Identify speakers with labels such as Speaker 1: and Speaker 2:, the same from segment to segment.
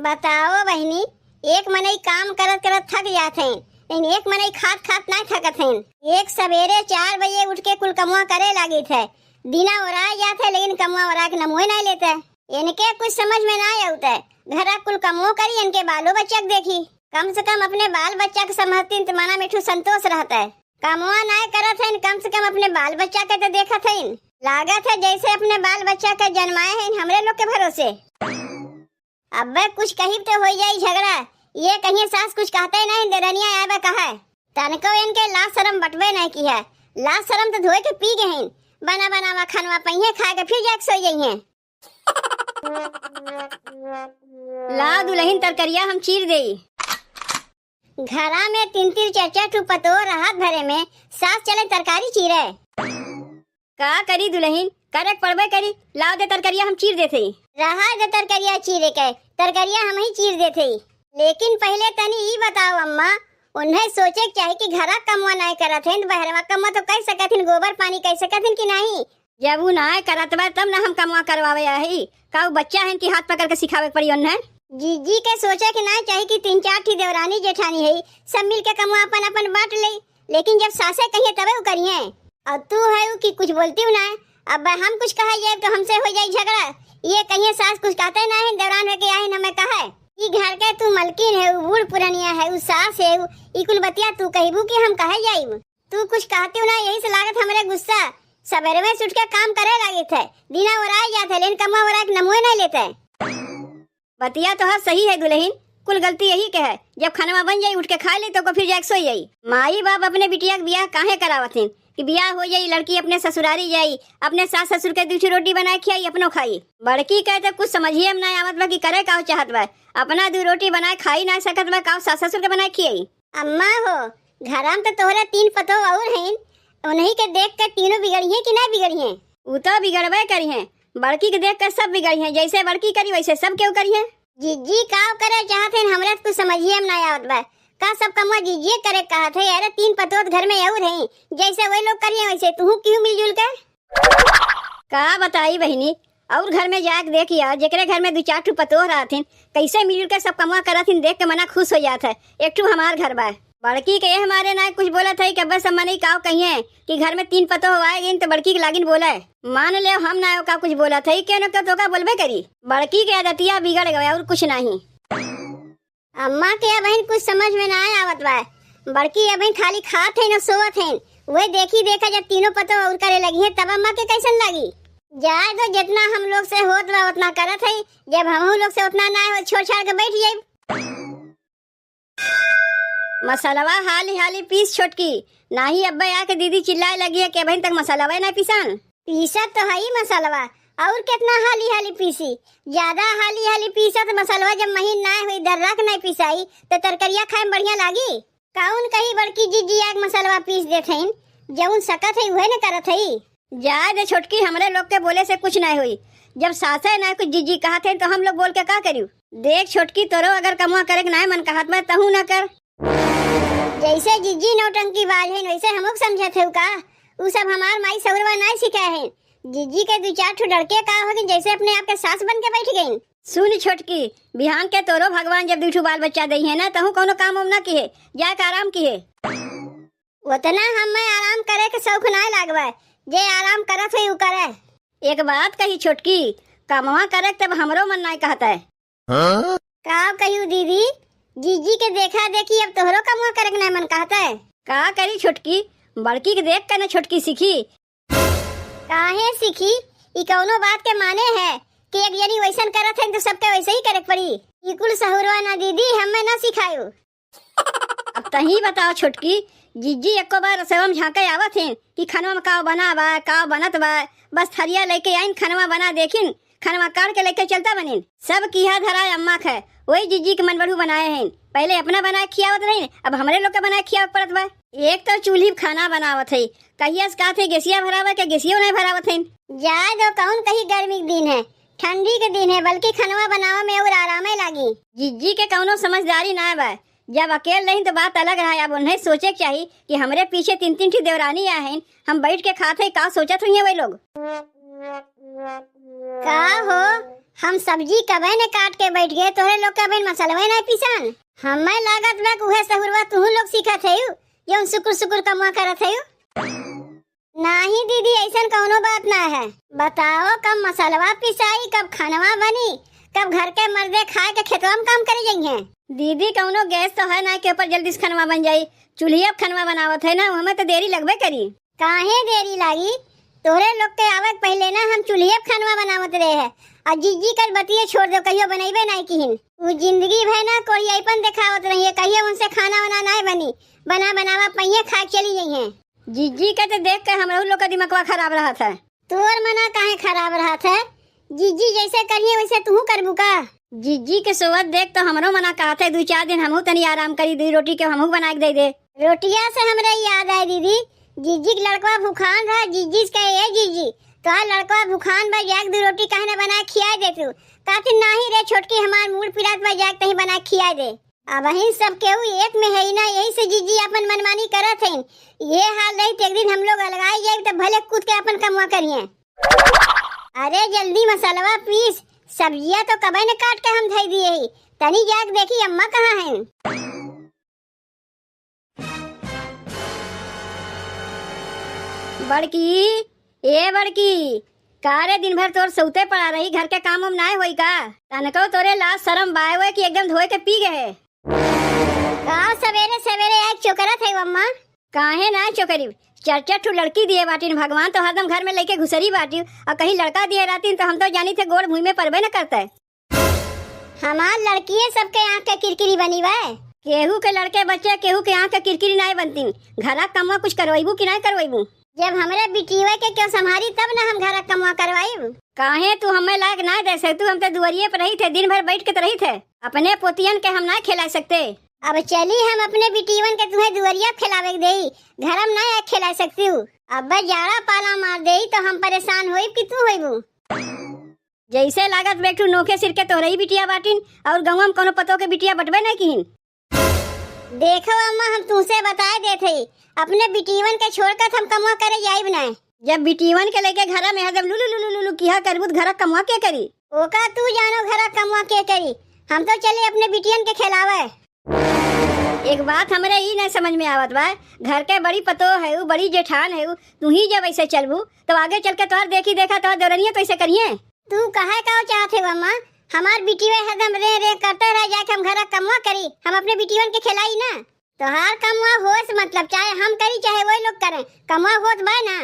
Speaker 1: बताओ बहनी, एक मनई काम करत करत थक जात हैं, लेकिन एक मनई खात खात ना थकत हैं। एक सवेरे 4 बजे उठ के कुल कमुआ करे लागी थे। दिना ओरा जात है लेकिन कमुआ ओरा के नमोए नहीं लेते। इनके कुछ समझ में ना आउत है। घर कुल कमुओ करी, इनके बालो बच्चा के देखी। कम से कम अपने बाल बच्चा के समझती तो मना मिठू संतोष रहता है। कमुआ ना करत है, कम से कम अपने बाल बच्चा के तो देखत है। लागत है जैसे अपने बाल बच्चा के जन्माए हैं हमरे लोग के भरोसे। अब कुछ कहीं तो हो जाई झगड़ा। ये कहीं सास कुछ कहते नहीं, देरनिया आए कहा तनको इनके लाज शर्म बटवे नहीं की है। लाज शर्म तो धोए के पी गए हैं। बना बनावा खानवा पहिए खा के फिर जाके सो जाई हैं।
Speaker 2: ला दुल्हन तरकरिया हम चीर देई।
Speaker 1: घरा में 3-3 4-4 ठू पतो राहत भरे में सास चले तरकारी चीरे।
Speaker 2: का करी दुल्हन, करक पड़बे करी। लाओ दे तरकरिया हम चीर देते।
Speaker 1: रहा दे तरकरिया चीरे के, तरकरिया हम ही चीर देते। लेकिन पहले तनी ई बताओ अम्मा, उन्हें सोचे चाहिए कि घरा कमवा नहीं करत हैं, बहरवा कमवा तो कर सकत हैं, गोबर पानी कर सकत हैं कि नहीं।
Speaker 2: जब वो ना करत बा तब ना हम कमवा करवावे आही। का बच्चा है कि हाथ पकड़ के सिखावे पड़ी उन्हें।
Speaker 1: जीजी के सोचे कि ना चाहिए कि 3-4 ठी देवरानी जेठानी है, सब मिल के कमवा अपन अपन बांट ले। लेकिन जब सासे कहिए तबे करिए। और तू है कि कुछ बोलती ना। अब हम कुछ कहा जाए तो हमसे हो जाए झगड़ा। ये कहिए सास कुछ कहते ना है, देवरान है के आए हमें कहा ई घर के तू मलकिन है, बूढ़ पुरानिया है, उ सास है, ई कुल बतिया तू कहबू कि हम कहे जाइब। तू कुछ कहती ना, यही से लागत हमरे गुस्सा। सवेरे में उठ के काम करे लगे थे, दिना ओराई जाते लेकिन कमा ओरा के नमोए नहीं लेते।
Speaker 2: बतिया तो हाँ सही है दुल्हन, कुल गलती यही के है। जब खाना बन जाई उठ के खा ले तो फिर जाके सो जाई। माई बाप अपने बिटिया के ब्याह काहे करावत हैं कि ब्याह हो जाई, लड़की अपने ससुरारी जाई, अपने सास ससुर के दूसरी रोटी बनाए खियाई, अपनो खाई। बड़की कहते कुछ समझिए में ना आवत बा कि करे का चाहत बा। अपना 2 रोटी बनाए खाई ना सकत बा, का सास ससुर के बनाए खियाई।
Speaker 1: अम्मा हो, घराम तो तोहरा 3 पतो और हैं, उन्हीं के देख कर तीनों बिगड़ी हैं कि नहीं बिगड़ी हैं।
Speaker 2: उ तो बिगड़बे करी हैं, बड़की के देख कर सब बिगड़ी हैं। जैसे बड़की करी वैसे सब क्यों करी हैं।
Speaker 1: जीजी का करे चाहते हैं, हमरा कुछ समझिए में ना आवत बा। का सब कमा जीजिए करे कहा थे यार। 3 पतो घर में और हैं, जैसे वही लोग करिए वैसे तू क्यों मिलजुल के।
Speaker 2: का बताई बहनी, और घर में जाके देखिया जेकरे घर में 2-4 ठू पतो रहथिन, कैसे मिलजुल के सब कमा करथिन, देख के मना खुश हो जात है। एक ठू हमार घर बा। बड़की के हमारे ना कुछ बोला था कि बस हम नहीं काव कहिए कि घर में 3 पतो आएगी तो बड़की के लागिन बोला है। मान ले हम ना का कुछ बोला था क्या न तो का बोलबे करी। बड़की के आदतिया बिगड़ गया और कुछ नहीं।
Speaker 1: अम्मा के बहन कुछ समझ में ना आवत बा। बड़की बहन खाली खात है न सोवत है। वही देखी देखा जब तीनों पतो और करे लगी है तब अम्मा के कैसन लगी। जाए तो जितना हम लोग से होत बा उतना करत है, जब हम लोग से उतना ना हो छोड़ छाड़ के बैठ जाए।
Speaker 2: मसालावा हाली हाली पीस छोटकी, नाही अब्बा आके दीदी चिल्लाए लगी है कि बहन तक मसालावा ना पीसन।
Speaker 1: पीसा तो है ही मसालवा, और कितना हाली हाली पीसी। ज्यादा हाली हाली पीसा तो मसालवा जब महीन ना हुई दर्रा के नहीं पिसाई तो तरकरिया खाए में बढ़िया लागी। कौन कही बड़की जीजी आग मसालवा पीस देते हैं, जौन सकत है वही न करत है।
Speaker 2: जाए दे छोटकी, हमरे लोग के बोले से कुछ नहीं हुई। जब सासे ना कुछ जीजी कहा थे तो हम लोग बोल के का करियो। देख छोटकी, तोरो अगर कमुआ करे के ना मन कहत बा तहू ना कर।
Speaker 1: जैसे जीजी नौटंकी बाज है वैसे हम लोग समझे थे का। उ सब हमार माई सौरवा नहीं सिखाए हैं। जीजी के 2-4 ठो लड़के का हो गए जैसे अपने आप के सास बन के बैठ गई।
Speaker 2: सुन छोटकी, बिहान के तोरो भगवान जब 2 ठो बाल बच्चा दई है ना तहू कोनो काम उम ना किए, जाके आराम किए।
Speaker 1: उतना हमें आराम करे के शौक ना लागवा, जे आराम करत है उ करे।
Speaker 2: एक बात कही छोटकी, कमवा करे तब हमरो मन नहीं कहता है।
Speaker 1: का कहियो दीदी, जीजी के देखा देखी अब तोहरो कमुआ करे के ना मन कहता है।
Speaker 2: का करी छोटकी, बड़की के देख कर ना छोटकी सीखी।
Speaker 1: काहे सीखी, ई कौनो बात के माने है कि एक जनी वैसन करत है तो सबके वैसे ही करे पड़ी। ई कुल सहुरवा ना दीदी हमें ना सिखायो।
Speaker 2: अब तही बताओ छोटकी, जीजी एको बार रसोई में झांके आवत हैं कि खानवा में का बना बा, का बनत बा। बस थरिया लेके आइन, खानवा बना देखिन, खानवा काट के लेके चलता बनिन। सब किया धराए अम्मा के, वही जीजी के मन बढ़ू बनाए हैं। पहले अपना बनाए खियावत नहीं, अब हमरे लोग के बनाए खियावत पड़त बा। एक तो चूल्ही खाना बनावत है, कहिया से कहते गैसिया भरावा के गैसियो नहीं भरावत है।
Speaker 1: जाए दो, कौन कही गर्मी के दिन है, ठंडी के दिन है, बल्कि खानवा बनावा में और आराम लागी।
Speaker 2: जीजी के कौनो समझदारी ना बा। जब अकेले नहीं तो बात अलग रहा। अब उन्हें सोचे चाहिए कि हमरे पीछे 3-3 ठी देवरानी आए हैं, हम बैठ के खाते का सोचत हुई है वही लोग।
Speaker 1: का हो, हम सब्जी कबे ने काट के बैठ गए, तोरे लोग कबे मसलवे नहीं पिसान। हमें लागत बा उहे सहुरवा तुहू लोग सीखत है जो सुकुर सुकुर कमुआ करत है। नहीं दीदी, ऐसा कौनो बात ना है। बताओ कब मसलवा पिसाई, कब खानवा बनी, कब घर के मर्दे खाए के खेतवा में काम करे जाइए।
Speaker 2: दीदी कौनो गैस तो है ना के ऊपर जल्दी से खनवा बन जाई। चूल्ही अब खनवा बनावत है ना, हमें तो देरी लगबे करी।
Speaker 1: काहे देरी लागी? तोरे लोग के आवक पहले ना हम चूल्हे खनवा बनावत रहे है। और जीजी कल बतिये छोड़ दो, कहियो बनैबे नहीं किहिन। वो जिंदगी भर ना कोई ऐपन दिखावत रही है, कहियो उनसे खाना वाना नहीं बनी, बना बनावा पहिए खा चली गई है।
Speaker 2: जीजी के तो देख के हमारे लोग का दिमागवा खराब रहा था।
Speaker 1: तोर मना काहे खराब रहा था? जीजी जैसे करिए वैसे तू करबू का?
Speaker 2: जीजी के सोवत देख तो हमरो मना कहा था 2-4 दिन हमहू तनी आराम करी, 2 रोटी के हमहू बना के दे दे।
Speaker 1: रोटिया से हमरे याद आए दीदी, जीजी के लड़का भूखान रहा, जीजी से कहे जीजी तो लड़का भूखान बा, जाके 2 रोटी काहे ना बना खिया दे तू। कहती नहीं रे छोटकी, हमार मूड पिरात बा, जाके तही बना खिया दे। अब वही सब केहू एक में है ना, यही से जीजी अपन मनमानी करत है। ये हाल रही एक दिन हम लोग अलगाई जाए तो भले कूद के अपन कमुआ करिए। अरे जल्दी मसालवा पीस, सब्जियां तो कबे ने काट के हम धई दिए ही। तनी जाके देखी अम्मा कहाँ हैं।
Speaker 2: बड़की, ए बड़की, कारे दिन भर तोर सौते पड़ा रही, घर के काम ना होई का? तनको तोरे लाज शरम बाय हुए कि एकदम धोए के पी गए।
Speaker 1: गाँव सवेरे सवेरे एक चोकरत है अम्मा।
Speaker 2: काहे ना चोकरी, 4-4 ठो लड़की दिए बाटीन, भगवान तो हरदम घर में लेके घुसरी बाटी, और कहीं लड़का दिए रहती तो हम तो जानी थे गोड़ भूमि में परबे न करते।
Speaker 1: हमार लड़की सबके आँख के किरकिरी बनी बा।
Speaker 2: केहू के लड़के बच्चे केहू के आँख के किरकिरी नहीं बनती। घरा कमवा कुछ करवाइबू कि नहीं करवाइबू?
Speaker 1: जब हमरे बिटिया के क्यों संभारी तब ना हम घर कमवा करवाई।
Speaker 2: काहे तू हमें लायक ना दे सकतू? हम तो दुआरिये पर रही थे, दिन भर बैठ के तो रही थे। अपने पोतियन के हम ना खिला सकते।
Speaker 1: अब चली हम अपने बिटियन के तुम्हें दुआरिया खिलावे के देई, घरम ना खिला सकती हूँ। अब जाड़ा पाला मार देई तो हम परेशान होई कि तू होइबू।
Speaker 2: जैसे लागत बेटू नोखे सिर के तोहरई बिटिया बाटिन और गाँव में कोनो पतो के बिटिया बटबे नहीं किहिन।
Speaker 1: देखो अम्मा, हम तुमसे बताए देते अपने बिटियन के छोड़कर हम कमुआ करे जाइब ना।
Speaker 2: जब बिटियन के लेके घर में जब लुलु लुलु लुलु किया करबू घर कमुआ के करी?
Speaker 1: ओका तू जानो घर कमुआ के करी, हम तो चले अपने बिटियन के खिलावे।
Speaker 2: एक बात हमरे ई नहीं समझ में आवत बा, घर के बड़ी पतो है, बड़ी जेठान है, तू ही जब ऐसे चलबू तो आगे चल के तोहर देखी देखा तोहर दौरनिया तो ऐसे करिए।
Speaker 1: तू कहे का चाहते हो अम्मा? हमार बिटिया हरदम रे रे करते रह जाके हम घर कमुआ करी, हम अपने बिटियन के खिलाई ना। तोहार कमुआ होश मतलब चाहे हम करी चाहे वही लोग करें, कमुआ होत बा ना।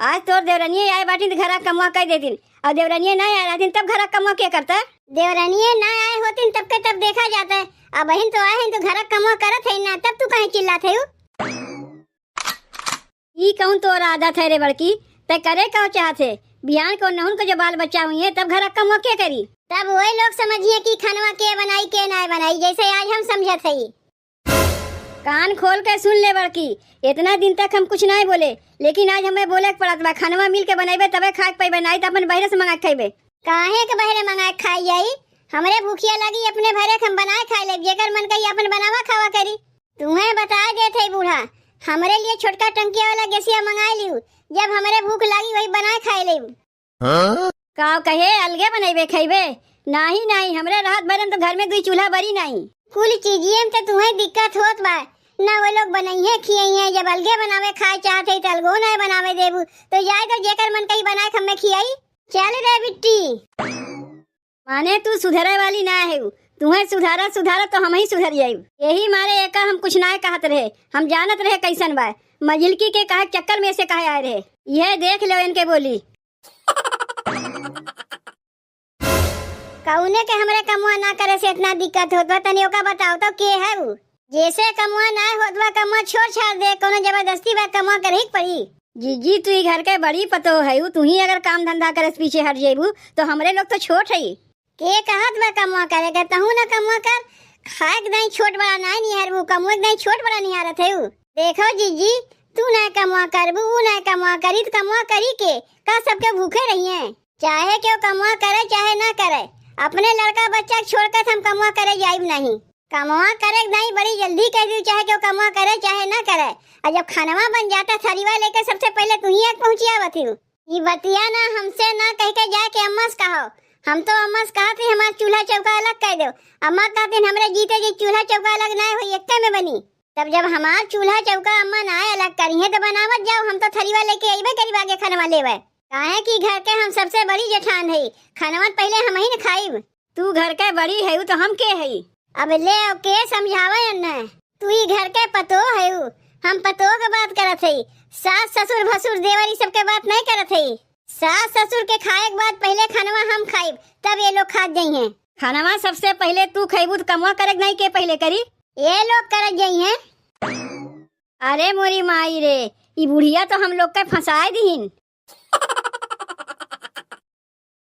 Speaker 2: आज तोर देवरनिया आए बाटी तो घर कमुआ कर देती, और देवरनिया नहीं आए रहती तब घर कमुआ क्या करता?
Speaker 1: देवरनिया ना आए होती तब के तब देखा जाता है। अब बहन तो आए हैं तो घर कमुआ करत है ना, तब तू कहीं चिल्लाते हो?
Speaker 2: ई कहूँ तोर आदत है रे बड़की, ते करे का चाहते? बिहान को नहुन को जो बाल बच्चा हुई है तब घर कमुआ क्या करी?
Speaker 1: तब वही लोग समझिए कि खानवा के बनाई के ना बनाई, जैसे आज हम समझत है।
Speaker 2: कान खोल के सुन ले बड़की, इतना दिन तक हम कुछ नहीं बोले, लेकिन आज हमें बोले पड़त बा। खानवा मिल के बनाइबे तबे खा के पाइबे, नहीं तो अपन बहरे से मंगा के खाइबे।
Speaker 1: काहे के बहरे मंगा के खाई जाई? हमरे भूखिया लगी अपने भरे हम बनाए खा ले, जेकर मन कही अपन बनावा खावा करी। तुम्हें बता देते बूढ़ा, हमरे लिए छोटका टंकिया वाला गैसिया मंगाई लियो, जब हमरे भूख लगी वही बनाए खाए लियो।
Speaker 2: का कहे अलगे बनाइबे खाइबे? नहीं नहीं, हमरे रात भरन तो घर में 2 चूल्हा बरी नहीं।
Speaker 1: कुल चीजिए तो तुम्हें दिक्कत होत बा ना, वो लोग बनाइए खियाइए, जब अलगे बनावे खाए चाहते तो अलगो नहीं बनावे देबू तो जाए तो जेकर मन कही बनाए हमें खियाई। चल रे बिट्टी,
Speaker 2: माने तू सुधरे वाली ना है, तुम्हें सुधारा सुधारा तो हम ही सुधर जाये। यही मारे एका हम कुछ ना कहत रहे, हम जानत रहे कैसन बा। मजिलकी के कहे चक्कर में से कहे आए रहे, यह देख लो इनके बोली।
Speaker 1: कौने के हमरे कमुआ ना करे से इतना दिक्कत होत बा? तनी ओका बताओ तो के है वो? जैसे कमुआ ना होत बा कमुआ छोड़ छाड़ दे, कोनो जबरदस्ती बा कमुआ करे ही पड़ी।
Speaker 2: जीजी तू ही घर के बड़ी पतो है, तू ही अगर काम धंधा करे पीछे हट जेबू तो हमरे लोग तो छोट है।
Speaker 1: के कहत बा कमुआ करे के? तहू ना कमुआ कर, खाए के नहीं छोट बड़ा नहीं निहारबू, कमुआ के नहीं छोट बड़ा निहारत है। देखो जीजी, तू ना कमुआ करबू, ऊ ना कमुआ करी तो कमुआ करी के का सबके भूखे रहिए? चाहे क्यों कमुआ करे चाहे ना करे, अपने लड़का बच्चा छोड़कर हम कमुआ करे जाइब नहीं। कमुआ करे नहीं बड़ी जल्दी कह दी, चाहे क्यों कमुआ करे चाहे ना करे। और जब खानवा बन जाता थरीवा लेके सबसे पहले तू ही एक पहुंची आवत। ये बतिया ना हमसे ना कह के जाके अम्मा से कहो, हम तो अम्मा से कहते हमारा चूल्हा चौका अलग कर दो। अम्मा कहते हमरे जीते जी चूल्हा चौका अलग ना हो, एक में बनी। तब जब हमार चूल्हा चौका अम्मा ना अलग करी है तो बनावत जाओ, हम तो थरीवा लेके अइबे करीब आगे खानवा लेवे। काहे कि घर के हम सबसे बड़ी जेठान है, खानवा पहले हम ही न खाइब।
Speaker 2: तू घर के बड़ी है तो हम के है?
Speaker 1: अब ले अब के समझावे अन्ना, तू ही घर के पतो है, हम पतो के बात करत है। सास ससुर भसुर देवर ई सब के बात नहीं करत है। सास ससुर के खाए के बाद पहले खानवा हम खाइब, तब ये लोग खात जाई हैं।
Speaker 2: खानवा सबसे पहले तू खइबू तो कमवा करे नहीं के पहले करी?
Speaker 1: ये लोग करत जाई हैं।
Speaker 2: अरे मोरी माई रे, ई बुढ़िया तो हम लोग के फंसाए दीहिन।